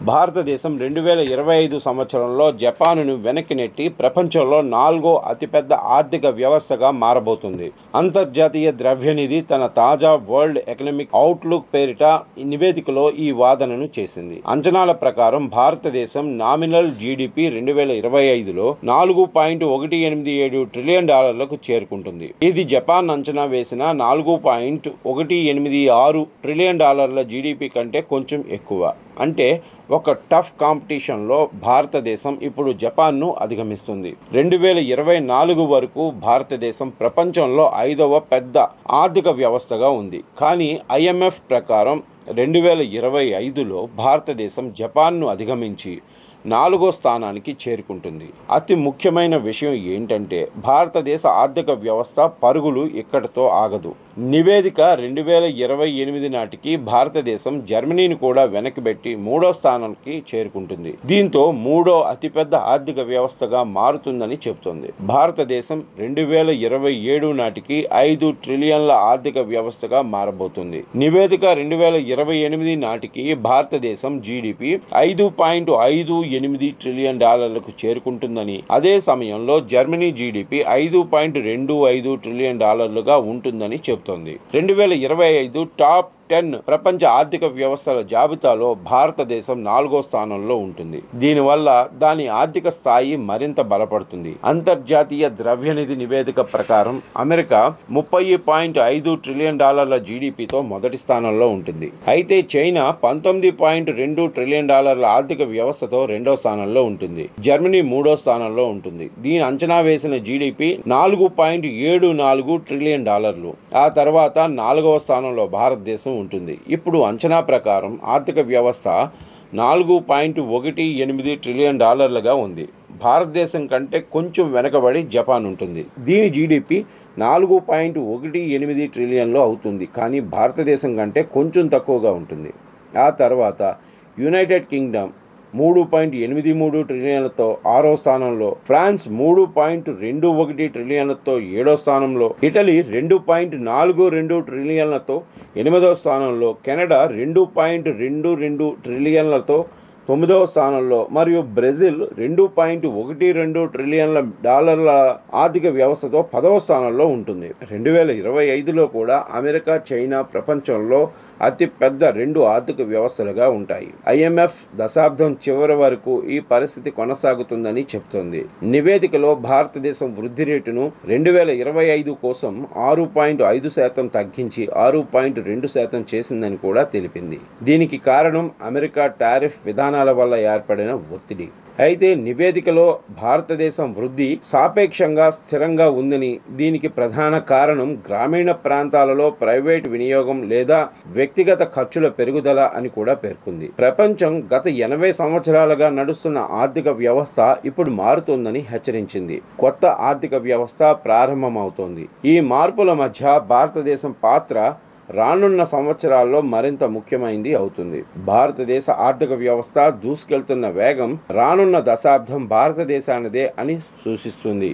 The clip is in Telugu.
భారతదేశం 2025 సంవత్సరంలో జపాన్ను వెనక్కి నెట్టి ప్రపంచంలో 4వ అతిపెద్ద ఆర్థిక వ్యవస్థగా మారబోతుంది. అంతర్జాతీయ ద్రవ్యనిధి తన తాజా వరల్డ్ ఎకనామిక్ అవుట్లుక్ పేరిట నివేదికలో ఈ వాదనను చేసింది. అంచనాల ప్రకారం భారతదేశం నామినల్ జీడీపీ 2025లో $4.187 ట్రిలియన్ చేరుకుంటుంది. ఇది జపాన్ అంచనా వేసిన $4.186 ట్రిలియన్ జీడీపీ కంటే కొంచెం ఎక్కువ. అంటే ఒక టఫ్ కాంపిటీషన్లో భారతదేశం ఇప్పుడు జపాన్ను అధిగమిస్తుంది. 2024 వరకు భారతదేశం ప్రపంచంలో 5వ పెద్ద ఆర్థిక వ్యవస్థగా ఉంది. కానీ IMF ప్రకారం 2025లో భారతదేశం జపాన్ను అధిగమించి 4వ స్థానానికి చేరుకుంటుంది. అతి ముఖ్యమైన విషయం ఏంటంటే భారతదేశ ఆర్థిక వ్యవస్థ పరుగులు ఇక్కడితో ఆగదు. నివేదిక 2028 నాటికి భారతదేశం జర్మనీని కూడా వెనక్కిబెట్టి 3వ స్థానానికి చేరుకుంటుంది. దీంతో 3వ అతిపెద్ద ఆర్థిక వ్యవస్థగా మారుతుందని చెబుతోంది. భారతదేశం 2027 నాటికి 5 ట్రిలియన్ల ఆర్థిక వ్యవస్థగా మారబోతుంది. నివేదిక 2028 నాటికి భారతదేశం జీడీపీ $5.58 ట్రిలియన్ చేరుకుంటుందని, అదే సమయంలో జర్మనీ జీడీపీ $5.25 ట్రిలియన్ ఉంటుందని చెబుతోంది. 2025 టాప్ 10 ప్రపంచ ఆర్థిక వ్యవస్థల జాబితాలో భారతదేశం 4వ స్థానంలో ఉంటుంది. దీనివల్ల దాని ఆర్థిక స్థాయి మరింత బలపడుతుంది. అంతర్జాతీయ ద్రవ్యనిధి నివేదిక ప్రకారం అమెరికా $30.5 ట్రిలియన్ జీడీపీతో మొదటి స్థానంలో ఉంటుంది. అయితే చైనా $19.2 ట్రిలియన్ ఆర్థిక వ్యవస్థతో 2వ స్థానంలో ఉంటుంది. జర్మనీ 3వ స్థానంలో ఉంటుంది. దీని అంచనా వేసిన జీడీపీ $4.74 ట్రిలియన్. ఆ తర్వాత 4వ స్థానంలో భారతదేశం ఉంటుంది. ఇప్పుడు అంచనా ప్రకారం ఆర్థిక వ్యవస్థ $4.18 ట్రిలియన్ ఉంది. భారతదేశం కంటే కొంచెం వెనకబడి జపాన్ ఉంటుంది. దీని జీడీపీ $4.18 ట్రిలియన్లో అవుతుంది. కానీ భారతదేశం కంటే కొంచెం తక్కువగా ఉంటుంది. ఆ తర్వాత యునైటెడ్ కింగ్డమ్ 3.83 ట్రిలియన్లతో 6వ స్థానంలో, ఫ్రాన్స్ 3.21 ట్రిలియన్లతో 7వ స్థానంలో, ఇటలీ 2.42 ట్రిలియన్లతో 8వ స్థానంలో, కెనడా 2.22 ట్రిలియన్లతో 9వ స్థానంలో మరియు బ్రెజిల్ $2.12 ట్రిలియన్ల ఆర్థిక వ్యవస్థతో 10వ స్థానంలో ఉంటుంది. 2025లో కూడా అమెరికా, చైనా ప్రపంచంలో అతిపెద్ద 2 ఆర్థిక వ్యవస్థలుగా ఉంటాయి. IMF దశాబ్దం చివరి వరకు ఈ పరిస్థితి కొనసాగుతుందని చెబుతోంది. నివేదికలో భారతదేశం వృద్ధి రేటును 2025 కోసం 6.5% తగ్గించి 6.2% చేసిందని కూడా తెలిపింది. దీనికి కారణం అమెరికా టారిఫ్ విధానాల వల్ల ఏర్పడిన ఒత్తిడి. అయితే నివేదికలో భారతదేశం వృద్ధి సాపేక్షంగా స్థిరంగా ఉందని, దీనికి ప్రధాన కారణం గ్రామీణ ప్రాంతాలలో ప్రైవేట్ వినియోగం లేదా వ్యక్తిగత ఖర్చుల పెరుగుదల అని కూడా పేర్కొంది. ప్రపంచం గత 80 సంవత్సరాలుగా నడుస్తున్న ఆర్థిక వ్యవస్థ ఇప్పుడు మారుతోందని హెచ్చరించింది. కొత్త ఆర్థిక వ్యవస్థ ప్రారంభమవుతోంది. ఈ మార్పుల మధ్య భారతదేశం పాత్ర రానున్న సంవత్సరాల్లో మరింత ముఖ్యమైనది అవుతుంది. భారతదేశ ఆర్థిక వ్యవస్థ దూసుకెళ్తున్న వేగం రానున్న దశాబ్దం భారతదేశానిదే అని సూచిస్తుంది.